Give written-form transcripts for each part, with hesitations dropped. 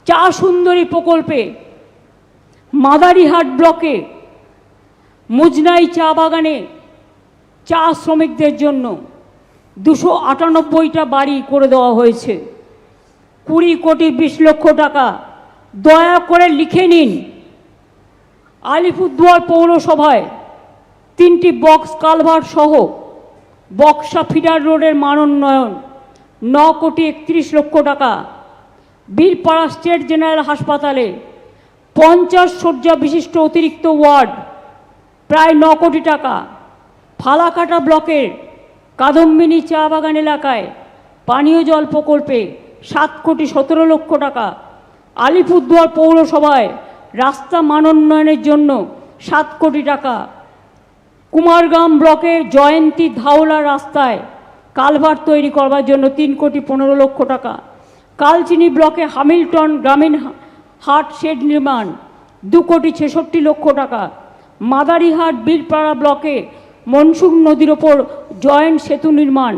চা সুন্দরী প্রকল্পে মাদারিহাট ব্লকে মুজনাই চা বাগানে চা শ্রমিকদের জন্য 298টা বাড়ি করে দেওয়া হয়েছে। 20 কোটি 20 লক্ষ টাকা দয়া করে লিখে নিন। আলিপুরদুয়ার পৌরসভায় 3টি বক্স কালভার্ট সহ বক্সা ফিডার রোডের মানোন্নয়ন 9 কোটি 31 লক্ষ টাকা। বীরপাড়া স্টেট জেনারেল হাসপাতালে 50 শয্যা বিশিষ্ট অতিরিক্ত ওয়ার্ড প্রায় 9 কোটি টাকা। ফালাকাটা ব্লকের কাদম্বিনী চা বাগান এলাকায় পানীয় জল প্রকল্পে 7 কোটি 17 লক্ষ টাকা। আলিপুরদুয়ার পৌরসভায় রাস্তা মানোন্নয়নের জন্য 7 কোটি টাকা। কুমারগ্রাম ব্লকের জয়ন্তী ধাওলা রাস্তায় কালভার্ট তৈরি করবার জন্য 3 কোটি 15 লক্ষ টাকা। কালচিনি ব্লকে হ্যামিল্টন গ্রামীণ হাট শেড নির্মাণ 2 কোটি 66 লক্ষ টাকা। মাদারিহাট বীরপাড়া ব্লকে মনসুখ নদীর ওপর জয়েন্ট সেতু নির্মাণ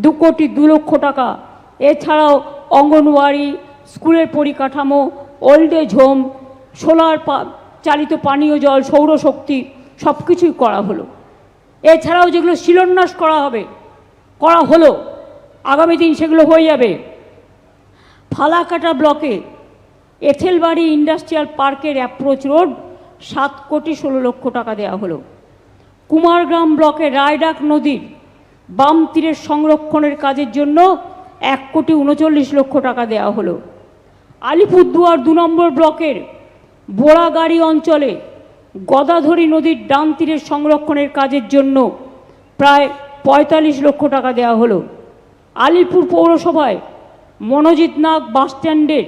2 কোটি 2 লক্ষ টাকা। এছাড়াও অঙ্গনওয়াড়ি, স্কুলের পরিকাঠামো, ওল্ড এজ হোম, সোলার চালিত পানীয় জল, সৌরশক্তি সব কিছুই করা হলো। এছাড়াও যেগুলো শিলান্যাস করা হলো আগামী দিন সেগুলো হয়ে যাবে। ফালাকাটা ব্লকে এথেলবাড়ি ইন্ডাস্ট্রিয়াল পার্কের অ্যাপ্রোচ রোড 7 কোটি 16 লক্ষ টাকা দেওয়া হলো। কুমারগ্রাম ব্লকে রায়ডাক নদীর বাম তীরের সংরক্ষণের কাজের জন্য 1 কোটি 39 লক্ষ টাকা দেওয়া হলো। আলিপুরদুয়ার 2 নম্বর ব্লকের বোড়াগাড়ি অঞ্চলে গদাধরী নদীর ডান তীরের সংরক্ষণের কাজের জন্য প্রায় 45 লক্ষ টাকা দেওয়া হলো। আলিপুর পৌরসভায় মনোজিৎ নাগ বাসস্ট্যান্ডের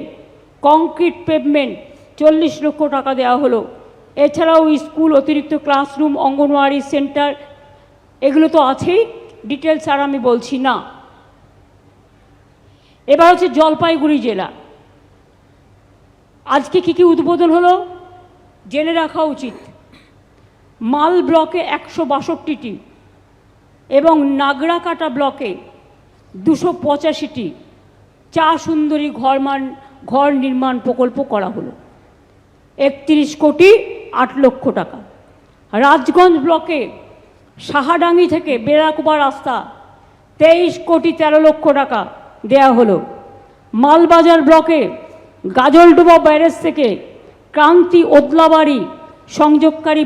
কংক্রিট পেভমেন্ট 40 লক্ষ টাকা দেওয়া হলো। এছাড়াও স্কুল, অতিরিক্ত ক্লাসরুম, অঙ্গনওয়াড়ি সেন্টার এগুলো তো আছেই, ডিটেলস আর আমি বলছি না। এবার হচ্ছে জলপাইগুড়ি জেলা। আজকে কি উদ্বোধন হলো জেনে রাখা উচিত। মাল ব্লকে 162টি এবং নাগরাকাটা ব্লকে 285টি চা সুন্দরী ঘর নির্মাণ প্রকল্প করা হলো 31 কোটি 8 লক্ষ টাকা। রাজগঞ্জ ব্লকে সাহাডাঙ্গি থেকে বেড়াকুবা রাস্তা 23 কোটি 13 লক্ষ টাকা দেয়া হলো। মালবাজার ব্লকে গাজলডোবা ব্যারেজ থেকে ক্রান্তি ওদলাবাড়ি সংযোগকারী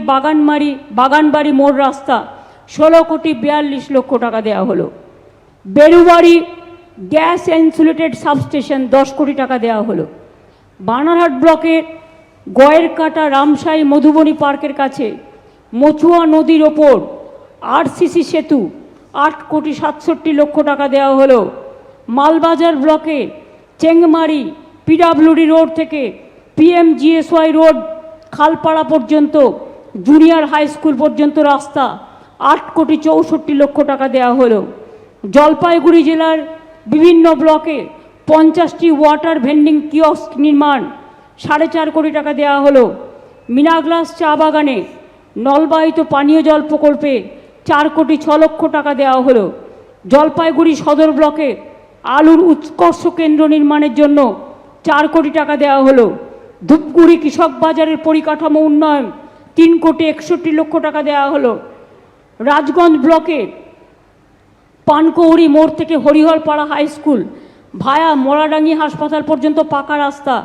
বাগানবাড়ি মোড় রাস্তা 16 কোটি 42 লক্ষ টাকা দেওয়া হলো। বেরুবাড়ি গ্যাস ইনসুলেটেড সাবস্টেশন 10 কোটি টাকা দেওয়া হলো। বানারহাট ব্লকের গয়েরকাটা রামসাই মধুবনী পার্কের কাছে মচুয়া নদীর ওপর আরসিসি সেতু 8 কোটি 67 লক্ষ টাকা দেওয়া হলো। মালবাজার ব্লকে চেংমারি পিডাব্লিউডি রোড থেকে পিএমজিএসওয়াই রোড খালপাড়া পর্যন্ত জুনিয়র হাই স্কুল পর্যন্ত রাস্তা 8 কোটি 64 লক্ষ টাকা দেওয়া হলো। জলপাইগুড়ি জেলার বিভিন্ন ব্লকে 50টি ওয়াটার ভেন্ডিং কিয়স্ক নির্মাণ 4.5 কোটি টাকা দেওয়া হলো। মিনাগ্লাস চা বাগানে নলবাহিত পানীয় জল প্রকল্পে 4 কোটি 6 লক্ষ টাকা দেওয়া হলো। জলপাইগুড়ি সদর ব্লকে আলুর উৎকর্ষ কেন্দ্র নির্মাণের জন্য 4 কোটি টাকা দেওয়া হলো। ধূপগুড়ি কৃষক বাজারের পরিকাঠামো উন্নয়ন 3 কোটি 61 লক্ষ টাকা দেওয়া হলো। রাজগঞ্জ ব্লকে পানকৌড়ি মোড় থেকে হরিহরপাড়া হাই স্কুল ভায়া মোড়াডাঙ্গি হাসপাতাল পর্যন্ত পাকা রাস্তা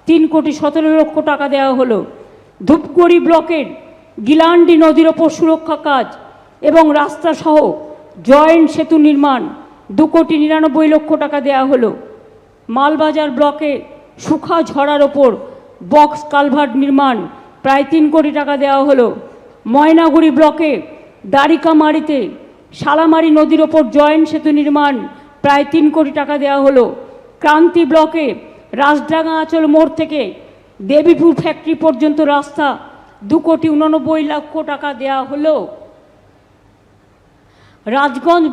3 কোটি 17 লক্ষ টাকা দেওয়া হলো। ধূপগুড়ি ব্লকের গিলান্ডি নদীর ওপর সুরক্ষা কাজ এবং রাস্তা সহ জয়েন্ট সেতু নির্মাণ 2 কোটি 99 লক্ষ টাকা দেওয়া হলো। মালবাজার ব্লকে সুখা ঝড়ার ওপর বক্স কালভার্ট নির্মাণ প্রায় 3 কোটি টাকা দেওয়া হলো। ময়নাগুড়ি ব্লকে দারিকামারিতে শালামারি নদীর ওপর জয়েন্ট সেতু নির্মাণ প্রায় 3 কোটি টাকা দেওয়া হলো। ক্রান্তি ব্লকে রাজডাঙ্গা আঁচল মোড় থেকে দেবীপুর ফ্যাক্টরি পর্যন্ত রাস্তা 2 কোটি 89 লক্ষ টাকা দেওয়া হলো। রাজগঞ্জ